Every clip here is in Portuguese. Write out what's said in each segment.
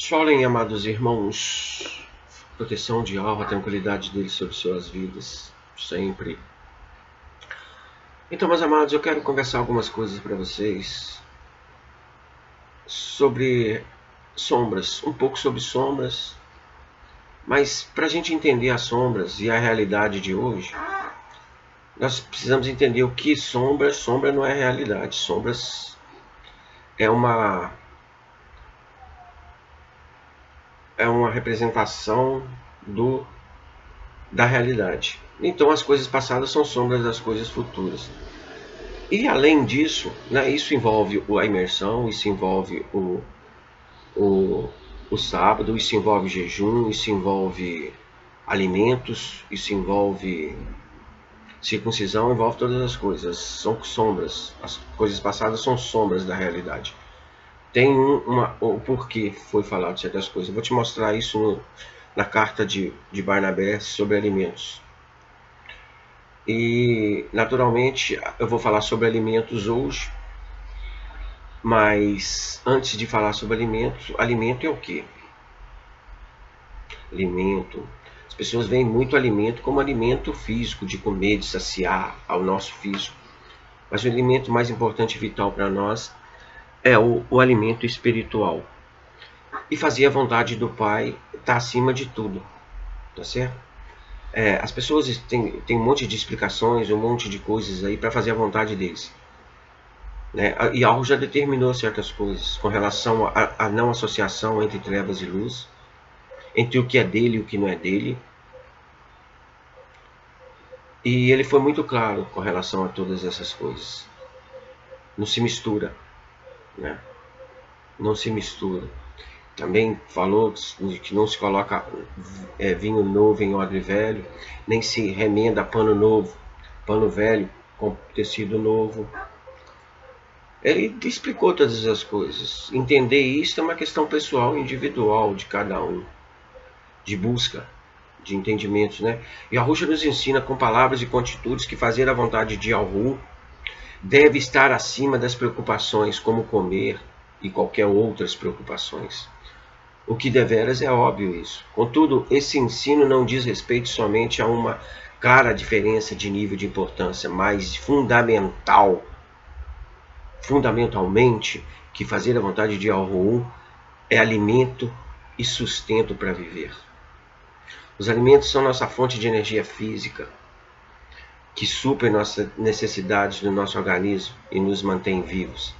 Solem, amados irmãos, proteção de alma, a tranquilidade dele sobre suas vidas, sempre. Então, meus amados, eu quero conversar algumas coisas para vocês sobre sombras, um pouco sobre sombras, mas para a gente entender as sombras e a realidade de hoje, nós precisamos entender o que sombra. Sombra não é realidade, sombras é uma representação da realidade. Então as coisas passadas são sombras das coisas futuras. E além disso, né, isso envolve a imersão, isso envolve o sábado, isso envolve jejum, isso envolve alimentos, isso envolve circuncisão, envolve todas as coisas. São sombras. As coisas passadas são sombras da realidade. Tem o porquê foi falado certas coisas. Eu vou te mostrar isso na carta de Barnabé sobre alimentos. E naturalmente eu vou falar sobre alimentos hoje, mas antes de falar sobre alimentos, alimento é o quê? Alimento. As pessoas veem muito alimento como alimento físico, de comer, de saciar ao nosso físico. Mas o alimento mais importante e vital para nós é o alimento espiritual. E fazer a vontade do Pai está acima de tudo, tá certo? As pessoas têm um monte de explicações, um monte de coisas aí para fazer a vontade deles, né? E algo já determinou certas coisas com relação à não associação entre trevas e luz, entre o que é dele e o que não é dele. E ele foi muito claro com relação a todas essas coisas. Não se mistura, né? Não se mistura. Também falou que não se coloca vinho novo em odre velho, nem se remenda pano novo, pano velho com tecido novo. Ele explicou todas as coisas. Entender isso é uma questão pessoal, individual de cada um, de busca, de entendimentos, né? E a Ruxa nos ensina com palavras e com atitudes que fazer a vontade de Alru deve estar acima das preocupações como comer e qualquer outras preocupações. O que deveras é óbvio isso. Contudo, esse ensino não diz respeito somente a uma clara diferença de nível de importância, mas fundamentalmente, que fazer a vontade de Alru é alimento e sustento para viver. Os alimentos são nossa fonte de energia física, que supre nossas necessidades do nosso organismo e nos mantém vivos.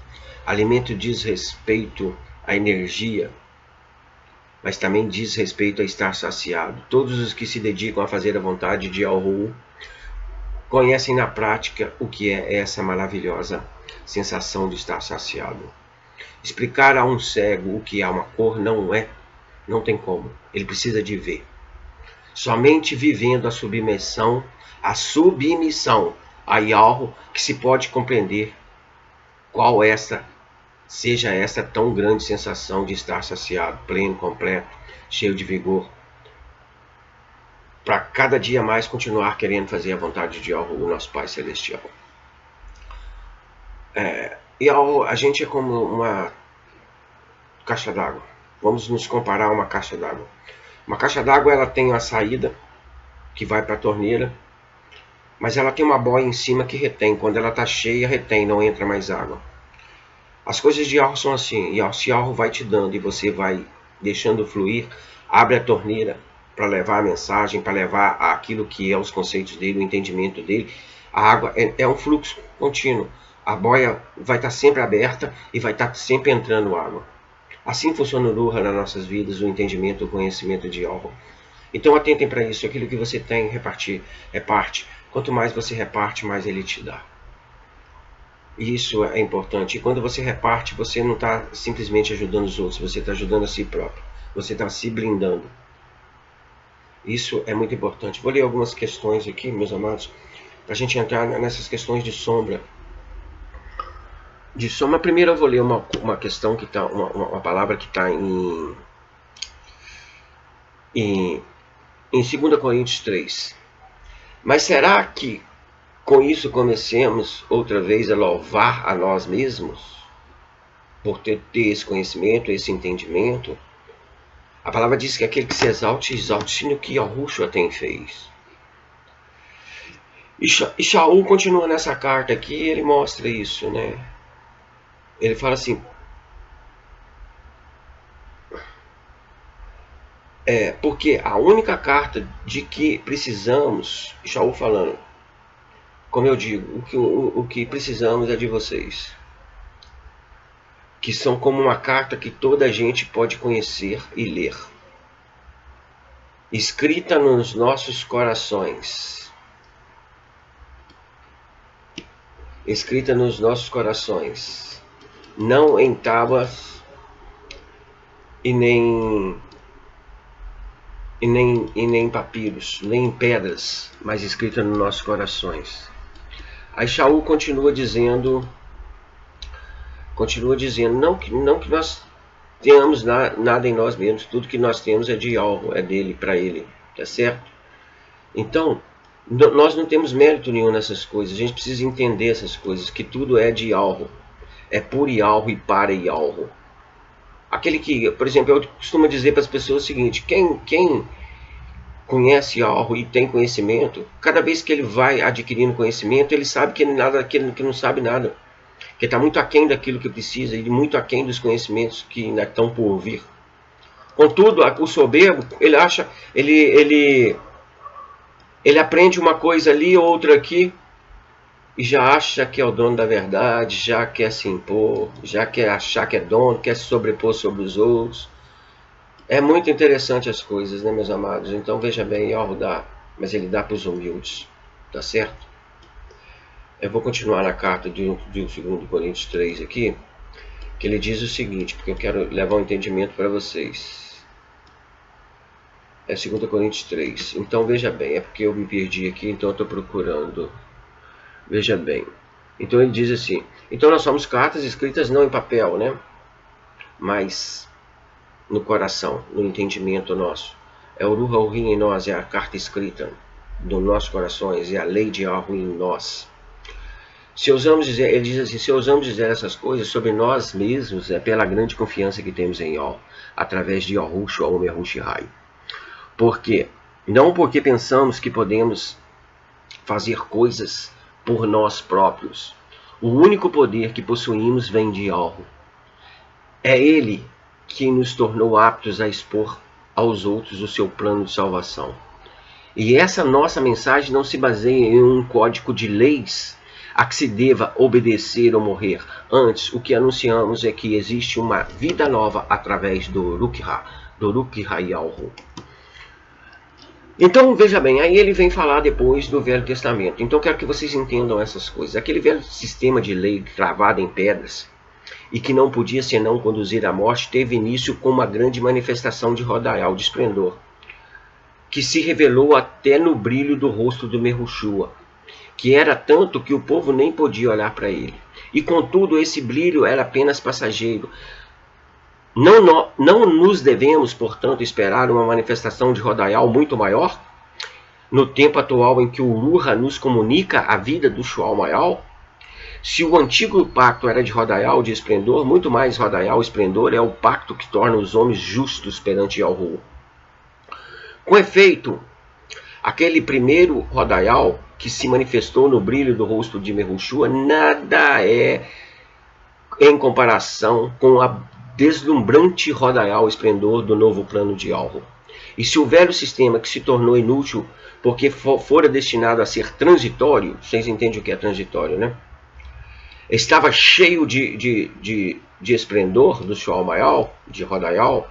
Alimento diz respeito à energia, mas também diz respeito a estar saciado. Todos os que se dedicam a fazer a vontade de Alru conhecem na prática o que é essa maravilhosa sensação de estar saciado. Explicar a um cego o que é uma cor não tem como. Ele precisa de ver. Somente vivendo a submissão a Yalro que se pode compreender qual seja essa tão grande sensação de estar saciado, pleno, completo, cheio de vigor, para cada dia mais continuar querendo fazer a vontade de Yalro, o nosso Pai Celestial. Yalro, a gente é como uma caixa d'água. Vamos nos comparar a uma caixa d'água. Uma caixa d'água, ela tem uma saída que vai para a torneira, mas ela tem uma boia em cima que retém. Quando ela está cheia, retém, não entra mais água. As coisas de Yalro são assim. Se Yalro vai te dando e você vai deixando fluir, abre a torneira para levar a mensagem, para levar aquilo que é os conceitos dele, o entendimento dele. A água é um fluxo contínuo. A boia vai estar sempre aberta e vai estar sempre entrando água. Assim funciona o Ruha nas nossas vidas, o entendimento, o conhecimento de Yalro. Então atentem para isso. Aquilo que você tem, reparte. Quanto mais você reparte, mais ele te dá. Isso é importante. E quando você reparte, você não está simplesmente ajudando os outros, você está ajudando a si próprio. Você está se blindando. Isso é muito importante. Vou ler algumas questões aqui, meus amados, para a gente entrar nessas questões de sombra. Primeiro eu vou ler uma questão que está, uma palavra que está em 2 Coríntios 3. Mas será que com isso comecemos outra vez a louvar a nós mesmos? Por ter esse conhecimento, esse entendimento? A palavra diz que aquele que se exalte, exalte-se no que Yahushua tem fez. E Shaul continua nessa carta aqui, ele mostra isso, né? Ele fala assim, porque a única carta de que precisamos, Shaul falando, como eu digo, o que precisamos é de vocês, que são como uma carta que toda a gente pode conhecer e ler, escrita nos nossos corações, escrita nos nossos corações, não em tábuas e nem papiros, nem em pedras, mas escrita nos nossos corações. Aí Shaul continua dizendo, não que nós tenhamos nada em nós mesmos, tudo que nós temos é de algo, é dele, para ele, tá certo? Então, nós não temos mérito nenhum nessas coisas, a gente precisa entender essas coisas, que tudo é de algo, é por algo e para algo. Aquele que, por exemplo, eu costumo dizer para as pessoas o seguinte, quem conhece algo e tem conhecimento, cada vez que ele vai adquirindo conhecimento, ele sabe que ele não sabe nada, que está muito aquém daquilo que precisa e muito aquém dos conhecimentos que ainda estão por vir. Contudo, o soberbo, ele acha, ele aprende uma coisa ali, outra aqui, e já acha que é o dono da verdade, já quer se impor, já quer achar que é dono, quer se sobrepor sobre os outros. É muito interessante as coisas, né, meus amados? Então veja bem, Yahweh dá, mas ele dá para os humildes, tá certo? Eu vou continuar na carta de 2 Coríntios 3 aqui, que ele diz o seguinte, porque eu quero levar um entendimento para vocês. É 2 Coríntios 3. Então veja bem, é porque eu me perdi aqui, então eu estou procurando. Veja bem. Então ele diz assim, então nós somos cartas escritas não em papel, né? Mas no coração, no entendimento nosso. É o Ruach Elohim em nós, é a carta escrita dos nossos corações, é a lei de Yahweh em nós. Se ousamos dizer, ele diz assim, se ousamos dizer essas coisas sobre nós mesmos, é pela grande confiança que temos em Yahweh, através de Yahushua ou Mehushai. Por quê? Não porque pensamos que podemos fazer coisas por nós próprios. O único poder que possuímos vem de Yahweh. É Ele que nos tornou aptos a expor aos outros o seu plano de salvação. E essa nossa mensagem não se baseia em um código de leis a que se deva obedecer ou morrer. Antes, o que anunciamos é que existe uma vida nova através do Ruach Yahweh. Então, veja bem, aí ele vem falar depois do Velho Testamento. Então, quero que vocês entendam essas coisas. Aquele velho sistema de lei travado em pedras e que não podia senão conduzir à morte, teve início com uma grande manifestação de Rodaial, de esplendor, que se revelou até no brilho do rosto do Mehushua, que era tanto que o povo nem podia olhar para ele. E contudo, esse brilho era apenas passageiro. Não nos devemos, portanto, esperar uma manifestação de Rodaial muito maior? No tempo atual em que o Ruach nos comunica a vida do Shual Maial? Se o antigo pacto era de Rodaial, de esplendor, muito mais Rodaial, esplendor, é o pacto que torna os homens justos perante Yahuwah. Com efeito, aquele primeiro Rodaial que se manifestou no brilho do rosto de Mehushua, nada é em comparação com a deslumbrante Rodaial esplendor do novo plano de Yahuwah. E se o velho sistema que se tornou inútil porque fora destinado a ser transitório, vocês entendem o que é transitório, né? Estava cheio de esplendor do Shual Maial, de Rodaial.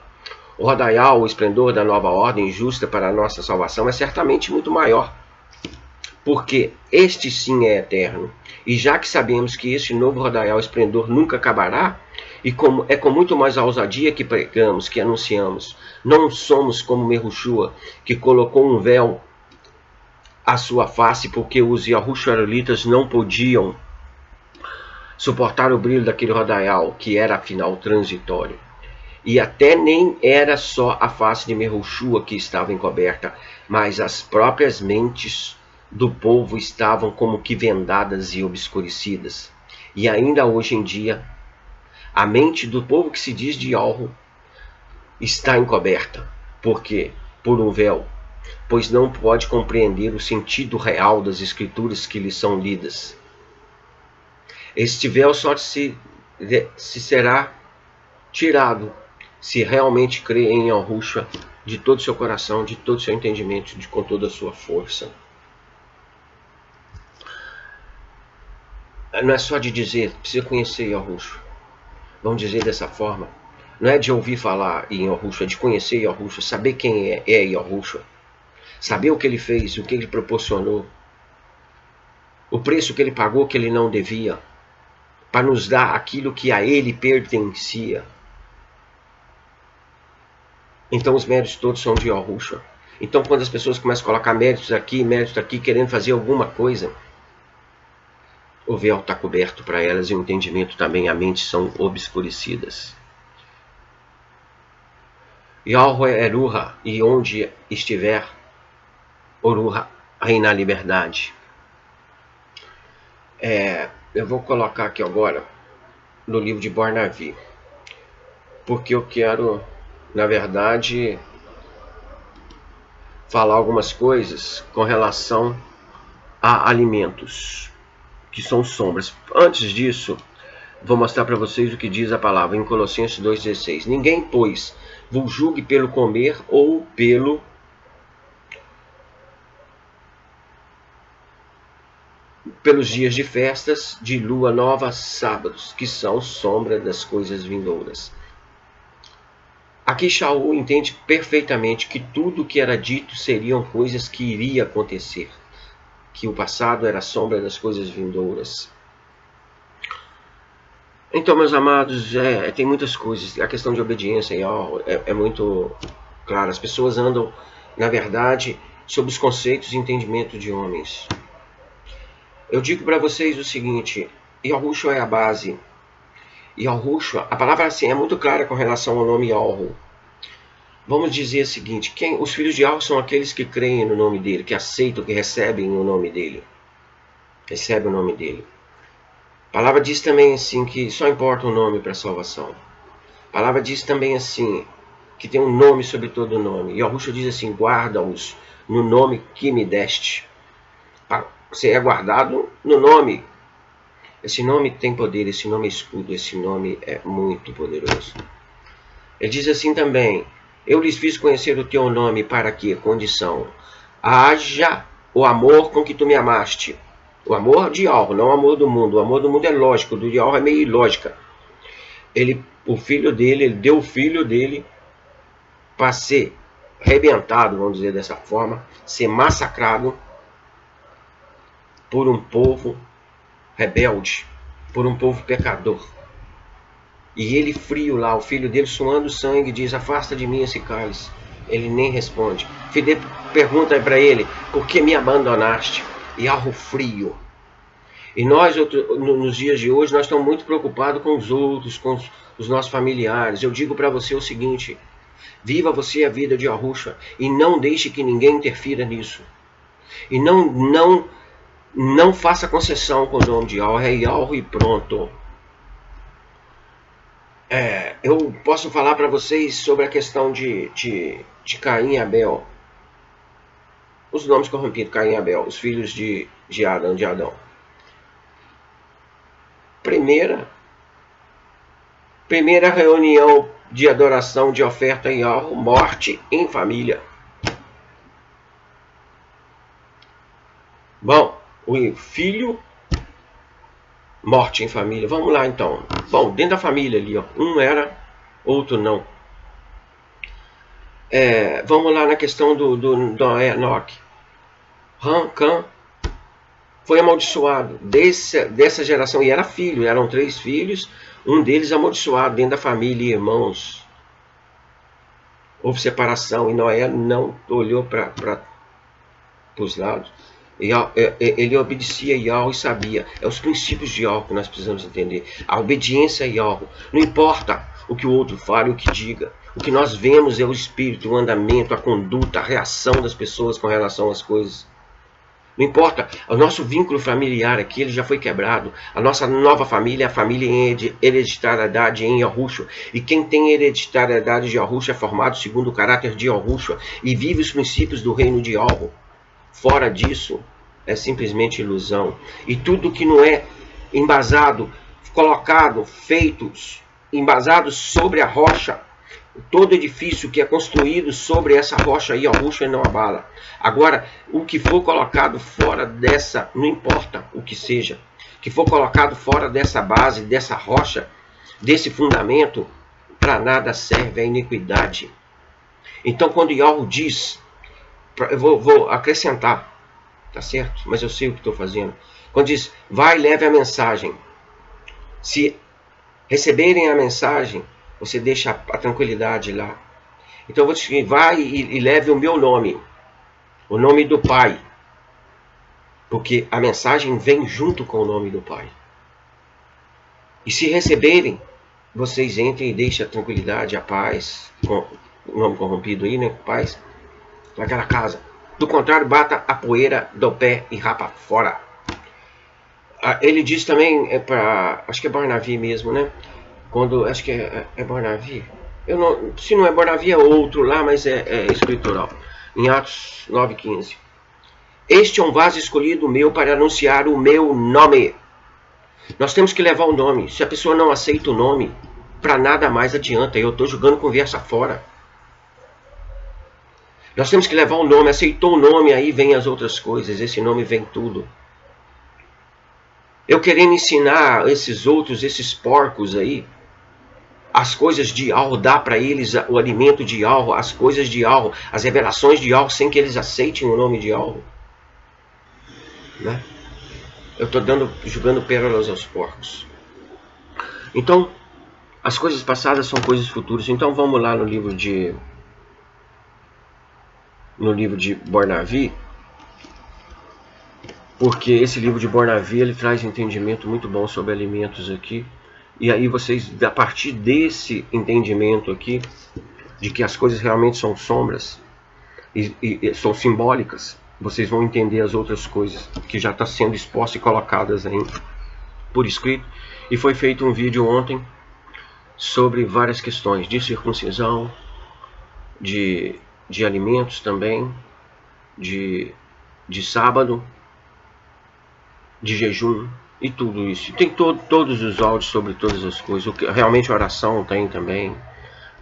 O Rodaial, o esplendor da nova ordem justa para a nossa salvação, é certamente muito maior, porque este sim é eterno. E já que sabemos que este novo Rodaial esplendor nunca acabará, e é com muito mais ousadia que pregamos, que anunciamos, não somos como Mehushua, que colocou um véu à sua face, porque os Yahushualitas não podiam suportar o brilho daquele Rodaial, que era afinal transitório. E até nem era só a face de Mehushua que estava encoberta, mas as próprias mentes do povo estavam como que vendadas e obscurecidas. E ainda hoje em dia, a mente do povo que se diz de Yahweh está encoberta. Por quê? Por um véu, pois não pode compreender o sentido real das escrituras que lhe são lidas. Este véu só se será tirado se realmente crê em Yahushua de todo o seu coração, de todo o seu entendimento, com toda a sua força. Não é só de dizer, precisa conhecer Yahushua. Vamos dizer dessa forma. Não é de ouvir falar em Yahushua, é de conhecer Yahushua, saber quem é Yahushua, saber o que ele fez, o que ele proporcionou, o preço que ele pagou que ele não devia, para nos dar aquilo que a ele pertencia. Então os méritos todos são de Yahushua. Então quando as pessoas começam a colocar méritos aqui, querendo fazer alguma coisa, o véu está coberto para elas e o entendimento também, a mente são obscurecidas. Yahuwah é Ruha, e onde estiver, Oruha reina a liberdade. Eu vou colocar aqui agora no livro de Bornavi, porque eu quero, na verdade, falar algumas coisas com relação a alimentos, que são sombras. Antes disso, vou mostrar para vocês o que diz a palavra em Colossenses 2,16. Ninguém, pois, vos julgue pelo comer ou pelos dias de festas, de lua nova, sábados, que são sombra das coisas vindouras. Aqui Shaul entende perfeitamente que tudo o que era dito seriam coisas que iriam acontecer, que o passado era sombra das coisas vindouras. Então, meus amados, tem muitas coisas. A questão de obediência é muito clara. As pessoas andam, na verdade, sob os conceitos e entendimento de homens. Eu digo para vocês o seguinte: Yahushua é a base. Yahushua, a palavra assim é muito clara com relação ao nome Yahu. Vamos dizer o seguinte: os filhos de Yahu são aqueles que creem no nome dele, que aceitam, que recebem o nome dele. Recebem o nome dele. A palavra diz também assim que só importa o nome para a salvação. A palavra diz também assim que tem um nome sobre todo nome. E Yahushua diz assim: guarda-os no nome que me deste. Você é guardado no nome. Esse nome tem poder, esse nome é escudo, esse nome é muito poderoso. Ele diz assim também: eu lhes fiz conhecer o teu nome para que condição? Haja o amor com que tu me amaste. O amor de Yahu, não o amor do mundo. O amor do mundo é lógico, o do Yahu é meio ilógica. Ele deu o filho dele para ser arrebentado, vamos dizer dessa forma, ser massacrado por um povo rebelde, por um povo pecador. E ele frio lá, o filho dele suando sangue, diz: afasta de mim esse cálice. Ele nem responde. O filho dele pergunta para ele: por que me abandonaste? Yahu frio. E nós, nos dias de hoje, nós estamos muito preocupados com os outros, com os nossos familiares. Eu digo para você o seguinte: viva você a vida de Yahushua e não deixe que ninguém interfira nisso. E não faça concessão com o nome de Yahu. É Yahu e pronto. Eu posso falar para vocês sobre a questão de Caim e Abel. Os nomes corrompidos, Caim e Abel, os filhos de Adão. Primeira reunião de adoração de oferta em Yahu, morte em família. Bom, o filho, morte em família. Vamos lá então. Bom, dentro da família ali, um era, outro não. Vamos lá na questão do Enoque. Cã foi amaldiçoado dessa geração, e era filho, eram 3 filhos, um deles amaldiçoado dentro da família, irmãos. Houve separação e Noé não olhou para os lados. Ele obedecia a Yahu e sabia. É os princípios de Yahu que nós precisamos entender. A obediência a Yahu. Não importa o que o outro fale, o que diga. O que nós vemos é o espírito, o andamento, a conduta, a reação das pessoas com relação às coisas. Não importa, o nosso vínculo familiar aqui, ele já foi quebrado. A nossa nova família é a família em hereditariedade em Yahushua. E quem tem hereditariedade de Yahushua é formado segundo o caráter de Yahushua e vive os princípios do reino de Yahushua. Fora disso, é simplesmente ilusão. E tudo que não é embasado, colocado, feitos, embasados sobre a rocha, todo edifício que é construído sobre essa rocha aí, Yahushua não abala. Agora, o que for colocado fora dessa, não importa o que seja, que for colocado fora dessa base, dessa rocha, desse fundamento, para nada serve a iniquidade. Então, quando Yahushua diz, eu vou acrescentar, tá certo? Mas eu sei o que estou fazendo. Quando diz, vai e leve a mensagem. Se receberem a mensagem, você deixa a tranquilidade lá. Então eu vou te dizer, vai e leve o meu nome, o nome do Pai. Porque a mensagem vem junto com o nome do Pai. E se receberem, vocês entrem e deixem a tranquilidade, a paz, com o nome corrompido aí, né? Paz, naquela casa. Do contrário, bata a poeira do pé e rapa fora. Ele diz também, acho que é Barnavi mesmo, né? Quando, acho que é Barnavi. Se não é Barnavi, é outro lá, mas é escritural. Em Atos 9,15. Este é um vaso escolhido meu para anunciar o meu nome. Nós temos que levar o nome. Se a pessoa não aceita o nome, para nada mais adianta. Eu estou jogando conversa fora. Nós temos que levar o nome. Aceitou o nome, aí vem as outras coisas. Esse nome vem tudo. Eu querendo ensinar esses porcos aí, as coisas de Yahuwah, dar para eles o alimento de Yahuwah, as coisas de Yahuwah, as revelações de Yahuwah, sem que eles aceitem o nome de Yahuwah. Né? Eu estou jogando pérolas aos porcos. Então, as coisas passadas são coisas futuras. Então vamos lá no livro de Barnavi, porque esse livro de Barnavi, ele traz entendimento muito bom sobre alimentos aqui. E aí vocês, a partir desse entendimento aqui, de que as coisas realmente são sombras e são simbólicas, vocês vão entender as outras coisas que já estão sendo expostas e colocadas aí por escrito. E foi feito um vídeo ontem sobre várias questões de circuncisão, de alimentos também, de sábado, de jejum e tudo isso. Tem todos os áudios sobre todas as coisas. Realmente a oração tem também.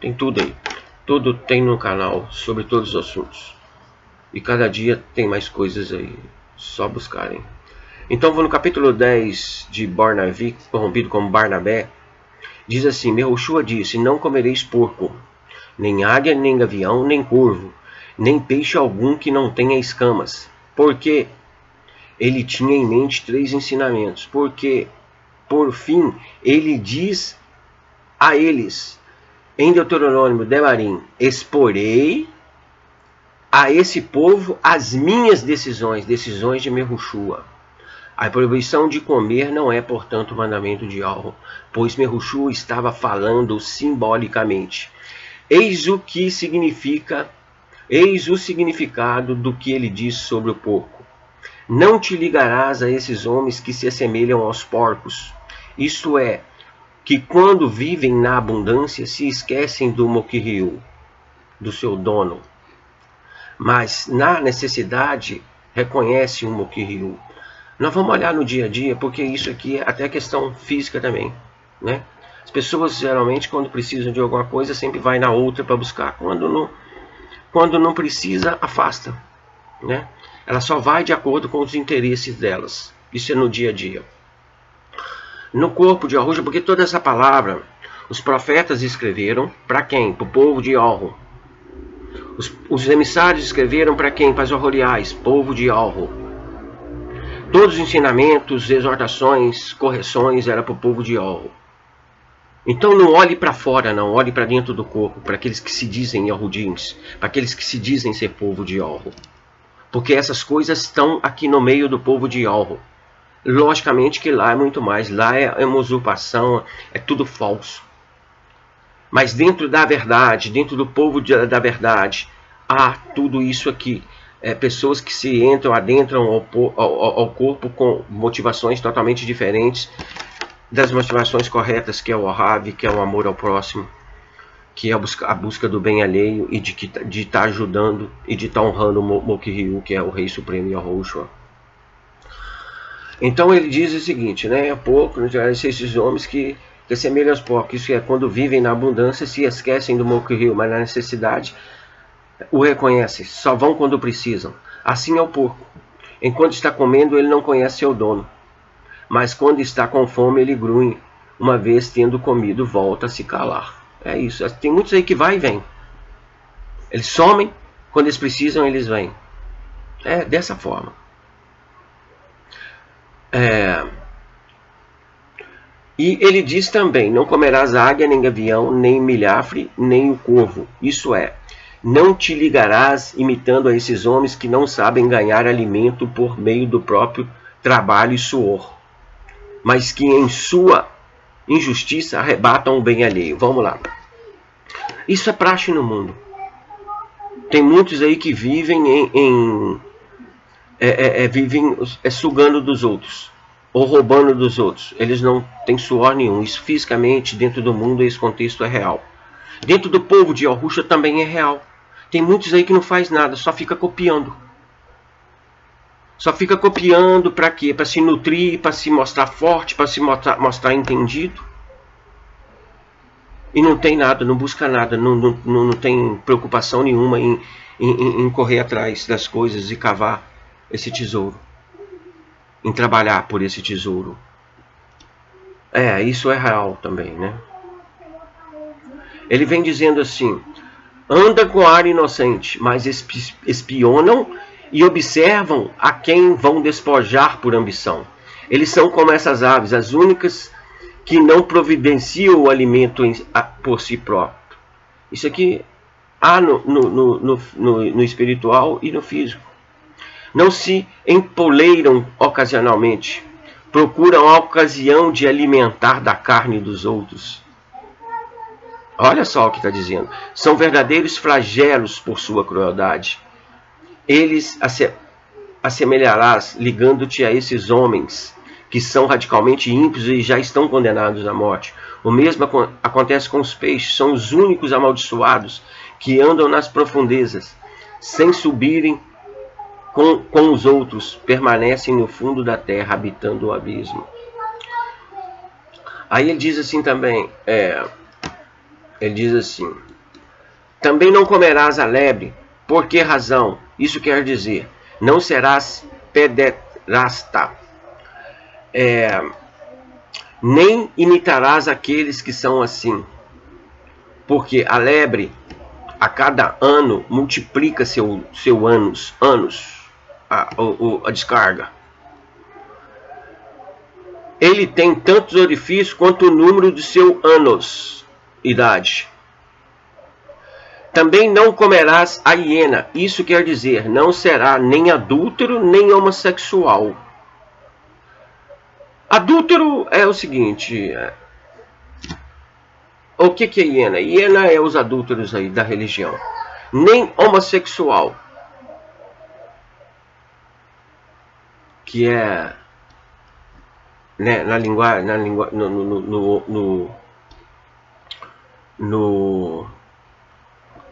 Tem tudo aí. Tudo tem no canal sobre todos os assuntos. E cada dia tem mais coisas aí. Só buscarem. Então vou no capítulo 10 de Barnavi, corrompido como Barnabé. Diz assim: Yahushua disse: não comereis porco, nem águia, nem gavião, nem corvo, nem peixe algum que não tenha escamas. Porque ele tinha em mente 3 ensinamentos. Porque, por fim, ele diz a eles, em Deuteronômio Devarim: exporei a esse povo as minhas decisões de Yahushua. A proibição de comer não é, portanto, mandamento de Yahuwah, pois Yahushua estava falando simbolicamente. Eis o significado do que ele diz sobre o porco. Não te ligarás a esses homens que se assemelham aos porcos. Isto é, que quando vivem na abundância se esquecem do Mokiriu, do seu dono. Mas na necessidade reconhece o Mokiriu. Nós vamos olhar no dia a dia, porque isso aqui é até questão física também, né? As pessoas geralmente, quando precisam de alguma coisa, sempre vai na outra para buscar. Quando não precisa, afasta, né? Ela só vai de acordo com os interesses delas. Isso é no dia a dia. No corpo de Yahushua, porque toda essa palavra, os profetas escreveram para quem? Para o povo de Yahuwah. Os emissários escreveram para quem? Para os Ahoriais, povo de Yahuwah. Todos os ensinamentos, exortações, correções era para o povo de Yahuwah. Então não olhe para fora, não. Olhe para dentro do corpo, para aqueles que se dizem Yahudins, para aqueles que se dizem ser povo de Yahuwah. Porque essas coisas estão aqui no meio do povo de Yahuwah. Logicamente que lá é muito mais. Lá é uma usurpação, é tudo falso. Mas dentro da verdade, dentro do povo da verdade, há tudo isso aqui. pessoas que se adentram ao corpo com motivações totalmente diferentes das motivações corretas, que é o Ohave, que é o amor ao próximo, que é a busca do bem alheio e de estar ajudando e de estar honrando o Mokiryu, que é o Rei Supremo Yahushua. Então ele diz o seguinte, né? Há pouco, esses homens que assemelham aos porcos, isso é, quando vivem na abundância, se esquecem do Mokiryu, mas na necessidade o reconhecem, só vão quando precisam. Assim é o porco. Enquanto está comendo, ele não conhece seu dono. Mas quando está com fome, ele grunhe. Uma vez tendo comido, volta a se calar. É isso. Tem muitos aí que vai e vem. Eles somem, quando eles precisam, eles vêm. É dessa forma. E ele diz também, não comerás águia, nem gavião, nem milhafre, nem o corvo. Isso é, não te ligarás imitando a esses homens que não sabem ganhar alimento por meio do próprio trabalho e suor, mas que em sua injustiça arrebatam o bem alheio. Vamos lá. Isso é praxe no mundo. Tem muitos aí que vivem vivem sugando dos outros, ou roubando dos outros. Eles não têm suor nenhum. Isso fisicamente, dentro do mundo, esse contexto é real. Dentro do povo de Yahushua também é real. Tem muitos aí que não faz nada, só fica copiando. Só fica copiando para quê? Para se nutrir, para se mostrar forte, para se mostrar entendido. E não tem nada, não busca nada, não tem preocupação nenhuma em correr atrás das coisas e cavar esse tesouro. Em trabalhar por esse tesouro. Isso é real também, né? Ele vem dizendo assim, anda com ar inocente, mas espionam e observam a quem vão despojar por ambição. Eles são como essas aves, as únicas que não providenciam o alimento por si próprio. Isso aqui há no espiritual e no físico. Não se empoleiram ocasionalmente, procuram a ocasião de alimentar da carne dos outros. Olha só o que está dizendo. São verdadeiros flagelos por sua crueldade. Eles assemelharás ligando-te a esses homens que são radicalmente ímpios e já estão condenados à morte. O mesmo acontece com os peixes. São os únicos amaldiçoados que andam nas profundezas, sem subirem com os outros, permanecem no fundo da terra, habitando o abismo. Aí ele diz assim também, ele diz assim, também não comerás a lebre. Por que razão? Isso quer dizer, não serás pederasta, nem imitarás aqueles que são assim, porque a lebre a cada ano multiplica seu anos, a descarga. Ele tem tantos orifícios quanto o número de seu anos, idade. Também não comerás a hiena. Isso quer dizer, não será nem adúltero, nem homossexual. Adúltero é o seguinte, o que é hiena? Hiena é os adúlteros aí da religião. Nem homossexual, que é, né,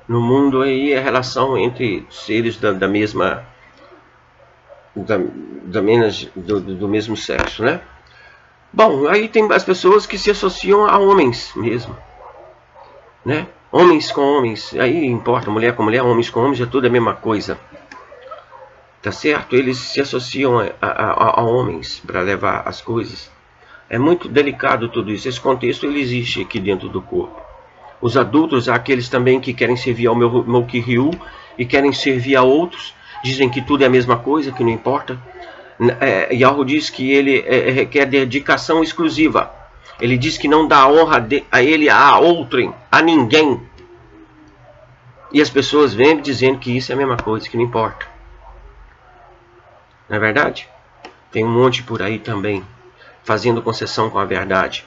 no mundo aí é a relação entre seres do mesmo sexo, né? Bom, aí tem as pessoas que se associam a homens mesmo, né? Homens com homens, aí importa, mulher com mulher, homens com homens, é tudo a mesma coisa. Tá certo? Eles se associam a homens para levar as coisas. É muito delicado tudo isso. Esse contexto ele existe aqui dentro do corpo. Os adultos, aqueles também que querem servir ao Mokiryu e querem servir a outros, dizem que tudo é a mesma coisa, que não importa. Yahoo diz que ele requer dedicação exclusiva. Ele diz que não dá honra a ele, a outrem, a ninguém. E as pessoas vêm dizendo que isso é a mesma coisa, que não importa. Não é verdade? Tem um monte por aí também, fazendo concessão com a verdade.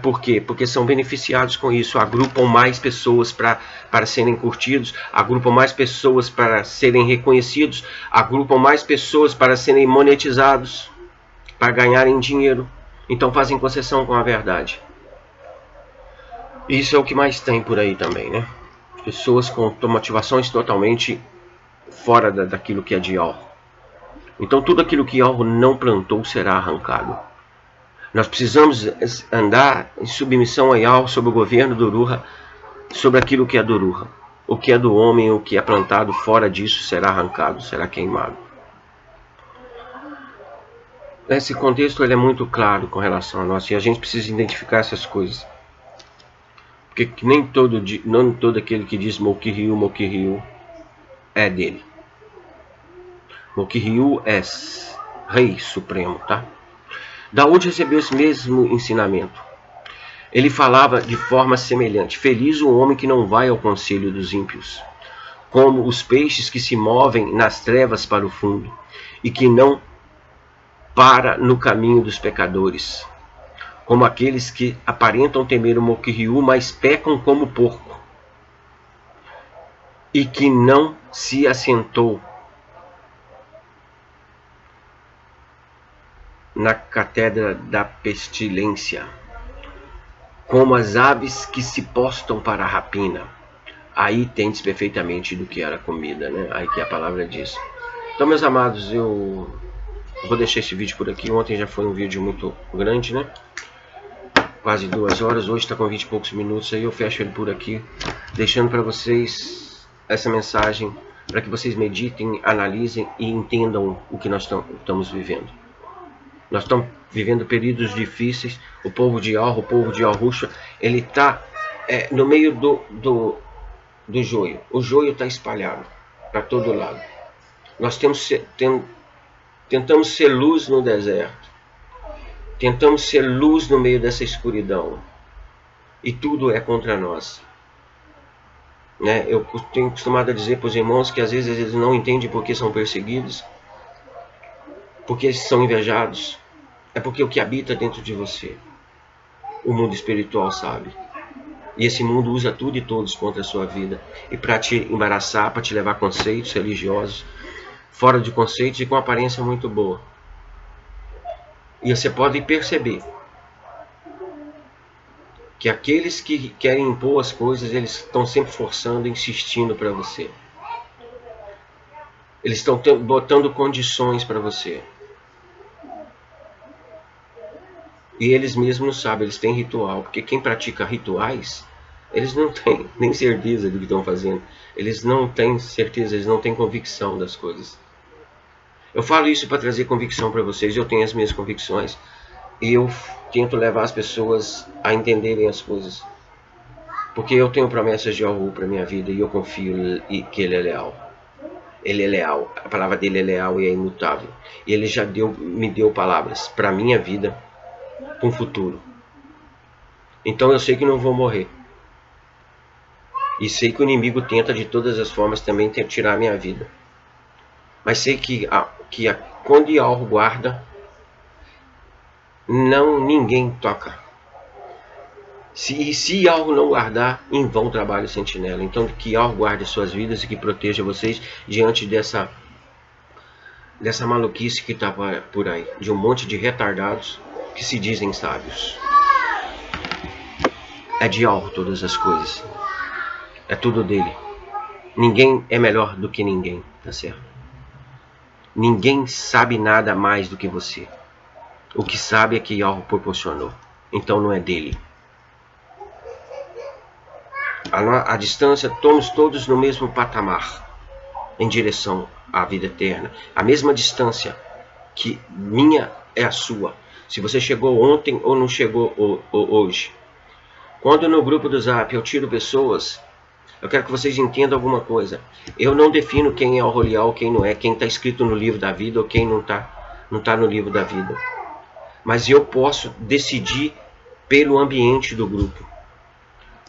Por quê? Porque são beneficiados com isso, agrupam mais pessoas para serem curtidos, agrupam mais pessoas para serem reconhecidos, agrupam mais pessoas para serem monetizados, para ganharem dinheiro. Então fazem concessão com a verdade. Isso é o que mais tem por aí também, né? Pessoas com motivações totalmente fora daquilo que é de Yahweh. Então tudo aquilo que Yahweh não plantou será arrancado. Nós precisamos andar em submissão a Yahweh, sobre o governo do Uruha, sobre aquilo que é do Uruha. O que é do homem, o que é plantado fora disso será arrancado, será queimado. Esse contexto ele é muito claro com relação a nós, e a gente precisa identificar essas coisas. Porque nem todo aquele que diz Mokiryu, Mokiryu é dele. Mokiryu é Rei Supremo, tá? Daúde recebeu esse mesmo ensinamento. Ele falava de forma semelhante: feliz o homem que não vai ao conselho dos ímpios, como os peixes que se movem nas trevas para o fundo, e que não para no caminho dos pecadores, como aqueles que aparentam temer o Mokiryu, mas pecam como porco, e que não se assentou na cátedra da pestilência, como as aves que se postam para a rapina. Aí tendes perfeitamente do que era comida, né? Aí que a palavra diz. Então, meus amados, eu vou deixar esse vídeo por aqui. Ontem já foi um vídeo muito grande, né? Quase 2 horas. Hoje está com 20 e poucos minutos. Aí eu fecho ele por aqui, deixando para vocês essa mensagem, para que vocês meditem, analisem e entendam o que nós estamos vivendo. Nós estamos vivendo períodos difíceis. O povo de Yahweh, o povo de Yahushua, ele está no meio do joio. O joio está espalhado para todo lado. Nós tentamos ser luz no deserto. Tentamos ser luz no meio dessa escuridão. E tudo é contra nós. Né? Eu tenho costumado a dizer para os irmãos que às vezes eles não entendem por que são perseguidos, porque são invejados. É porque o que habita dentro de você, o mundo espiritual sabe. E esse mundo usa tudo e todos contra a sua vida. E para te embaraçar, para te levar a conceitos religiosos, fora de conceitos e com aparência muito boa. E você pode perceber que aqueles que querem impor as coisas, eles estão sempre forçando, insistindo para você. Eles estão botando condições para você. E eles mesmos não sabem, eles têm ritual. Porque quem pratica rituais, eles não têm nem certeza do que estão fazendo. Eles não têm certeza, eles não têm convicção das coisas. Eu falo isso para trazer convicção para vocês. Eu tenho as minhas convicções. E eu tento levar as pessoas a entenderem as coisas. Porque eu tenho promessas de Yahu para minha vida e eu confio que Ele é leal. Ele é leal. A palavra dele é leal e é imutável. E Ele já me deu palavras para a minha vida, para um futuro. Então eu sei que não vou morrer. E sei que o inimigo tenta de todas as formas também tirar a minha vida. Mas sei que quando Yahweh guarda, ninguém toca. Se Yahweh não guardar, em vão trabalha o sentinela. Então que Yahweh guarde suas vidas e que proteja vocês diante dessa maluquice que está por aí. De um monte de retardados que se dizem sábios. É de Yahweh todas as coisas. É tudo dele. Ninguém é melhor do que ninguém, tá certo? Ninguém sabe nada mais do que você. O que sabe é que Yahweh proporcionou. Então não é dele. A distância, estamos todos no mesmo patamar, em direção à vida eterna. A mesma distância que minha é a sua. Se você chegou ontem ou não chegou hoje. Quando no grupo do Zap eu tiro pessoas, eu quero que vocês entendam alguma coisa. Eu não defino quem é o Rolial, quem não é, quem está escrito no livro da vida ou quem não tá no livro da vida. Mas eu posso decidir pelo ambiente do grupo.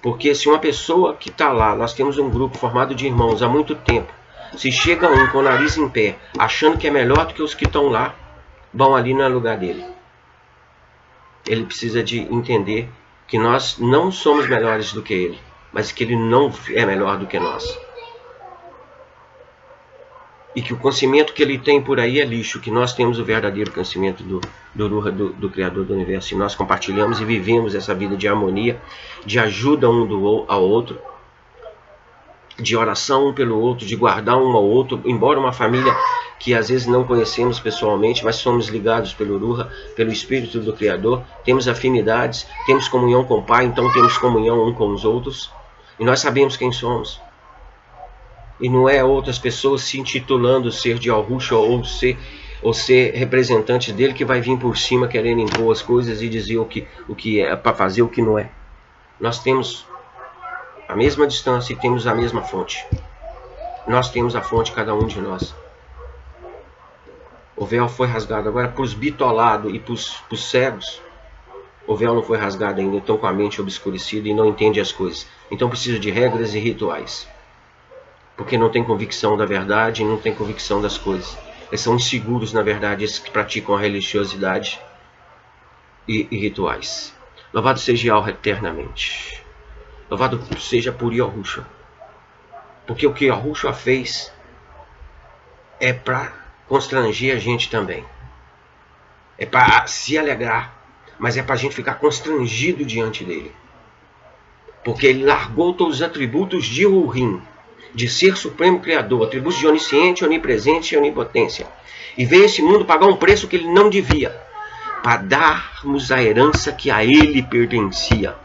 Porque se uma pessoa que está lá, nós temos um grupo formado de irmãos há muito tempo, se chega um com o nariz em pé, achando que é melhor do que os que estão lá, vão ali no lugar dele. ele precisa de entender que nós não somos melhores do que ele, mas que ele não é melhor do que nós. E que o conhecimento que ele tem por aí é lixo, que nós temos o verdadeiro conhecimento do Criador do Universo. E nós compartilhamos e vivemos essa vida de harmonia, de ajuda um ao outro, de oração um pelo outro, de guardar um ao outro, embora uma família que às vezes não conhecemos pessoalmente, mas somos ligados pelo Ruha, pelo Espírito do Criador, temos afinidades, temos comunhão com o Pai, então temos comunhão um com os outros, e nós sabemos quem somos. E não é outras pessoas se intitulando ser de Al-Husha ou ser representante dele que vai vir por cima querendo impor as coisas e dizer o que é para fazer, o que não é. Nós temos a mesma distância e temos a mesma fonte. Nós temos a fonte, cada um de nós. O véu foi rasgado. Agora, para os bitolados e para os cegos, o véu não foi rasgado ainda. Estão com a mente obscurecida e não entendem as coisas. Então precisa de regras e rituais. Porque não tem convicção da verdade e não tem convicção das coisas. Eles são inseguros, na verdade, esses que praticam a religiosidade e rituais. Louvado seja Allah eternamente. Louvado seja por Yahushua. Porque o que Yahushua fez é para constranger a gente também. É para se alegrar, mas é para a gente ficar constrangido diante dele. Porque ele largou todos os atributos de Ruhim, de ser supremo criador, atributos de onisciente, onipresente e onipotência. E veio esse mundo pagar um preço que ele não devia, para darmos a herança que a ele pertencia.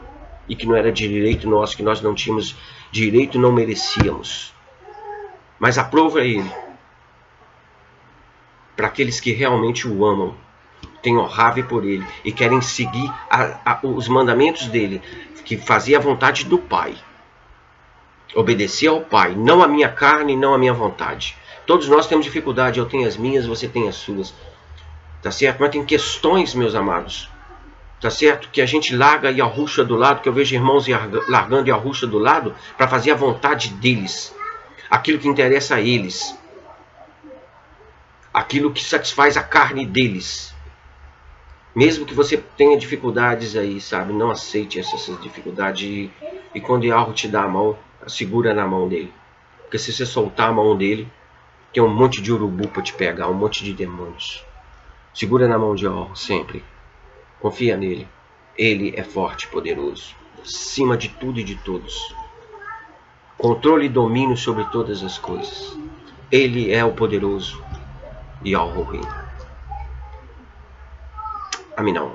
E que não era de direito nosso, que nós não tínhamos direito, não merecíamos. Mas aprova ele. Para aqueles que realmente o amam, tenham raiva por ele e querem seguir os mandamentos dele, que fazia a vontade do Pai. Obedecer ao Pai, não a minha carne, não a minha vontade. Todos nós temos dificuldade, eu tenho as minhas, você tem as suas. Tá certo? Mas tem questões, meus amados. Tá certo? Que a gente larga Yahushua do lado, que eu vejo irmãos largando Yahushua do lado para fazer a vontade deles. Aquilo que interessa a eles. Aquilo que satisfaz a carne deles. Mesmo que você tenha dificuldades aí, sabe? Não aceite essas dificuldades. E quando Yahweh te dá a mão, segura na mão dele. Porque se você soltar a mão dele, tem um monte de urubu para te pegar, um monte de demônios. Segura na mão de Yahweh sempre. Confia nele. Ele é forte e poderoso. Acima de tudo e de todos. Controle e domínio sobre todas as coisas. Ele é o poderoso e Al-Ruhim. Aminão.